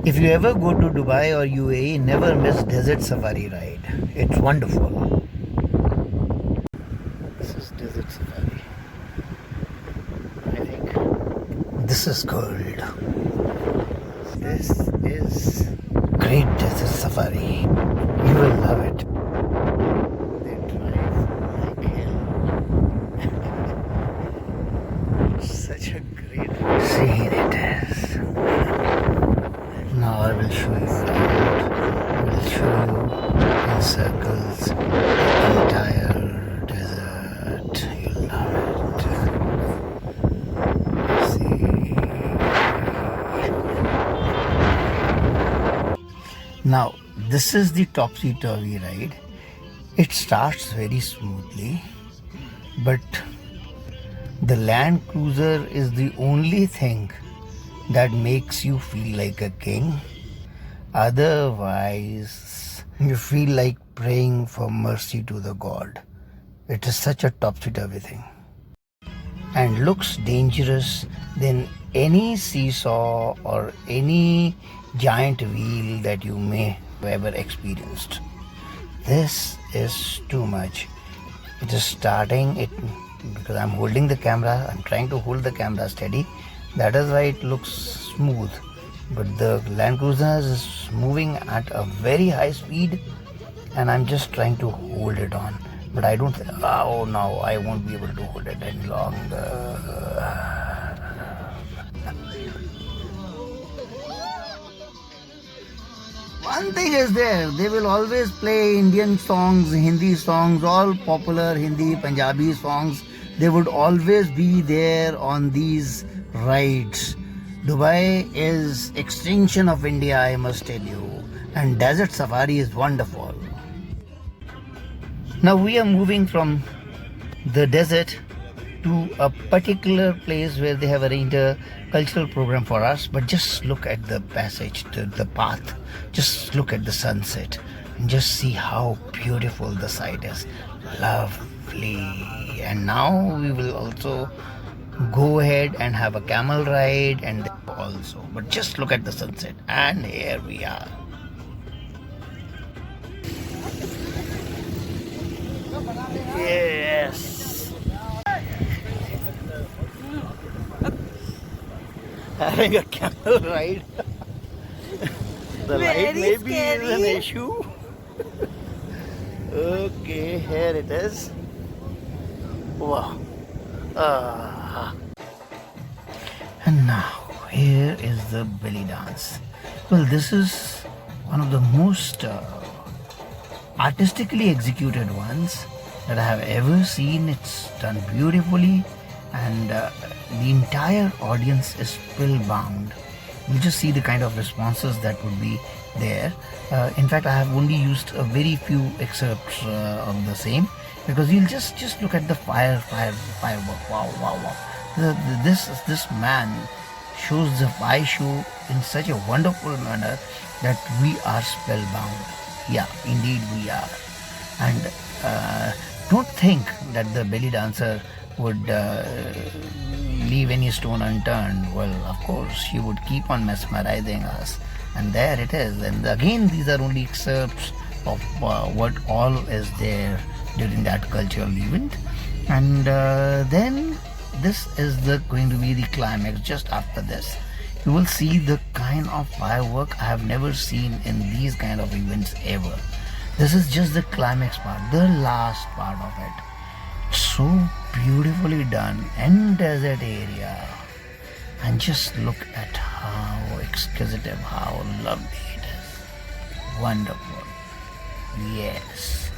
If you ever go to Dubai or UAE, never miss Desert Safari ride. It's wonderful. This is Desert Safari. I think this is gold. This is Great Desert Safari. You will love it. They drive like hell. Such a great scene it is. Now I will show you around. I will show you in circles the entire desert. You'll love it. See. Now, this is the topsy-turvy ride. It starts very smoothly, but the Land Cruiser is the only thing that makes you feel like a king. Otherwise, you feel like praying for mercy to the God. It is such a topsy-turvy thing and looks dangerous than any seesaw or any giant wheel that you may have ever experienced. This is too much. It is starting it because I'm holding the camera. I'm trying to hold the camera steady. That is why it looks smooth. But the Land Cruiser is moving at a very high speed and I'm just trying to hold it on. But I don't, oh no, I won't be able to hold it any longer. One thing is there, they will always play Indian songs, Hindi songs, all popular Hindi, Punjabi songs. They would always be there on these rides. Dubai is extension of India, I must tell you. And Desert Safari is wonderful. Now we are moving from the desert to a particular place where they have arranged a cultural program for us. But just look at the passage, the path. Just look at the sunset and just see how beautiful the sight is. Lovely. And now we will also go ahead and have a camel ride and also. But just look at the sunset. And here we are. Yes. Having a camel ride. The light maybe is an issue. Okay, here it is. Wow. And now here is the belly dance. Well, this is one of the most artistically executed ones that I have ever seen. It's done beautifully and the entire audience is spellbound. You just see the kind of responses that would be there. In fact, I have only used a very few excerpts of the same because you'll just look at the firework. Wow. This man shows the fire show in such a wonderful manner that we are spellbound. Yeah, indeed we are. And don't think that the belly dancer would leave any stone unturned. Well, of course, she would keep on mesmerizing us. And there it is. And again, these are only excerpts of what all is there during that cultural event. And then this is going to be the climax. Just after this, you will see the kind of firework I have never seen in these kind of events ever. This is just the climax part, the last part of it. So beautifully done in desert area. And just look at how exquisite, how lovely it is. Wonderful. Yes.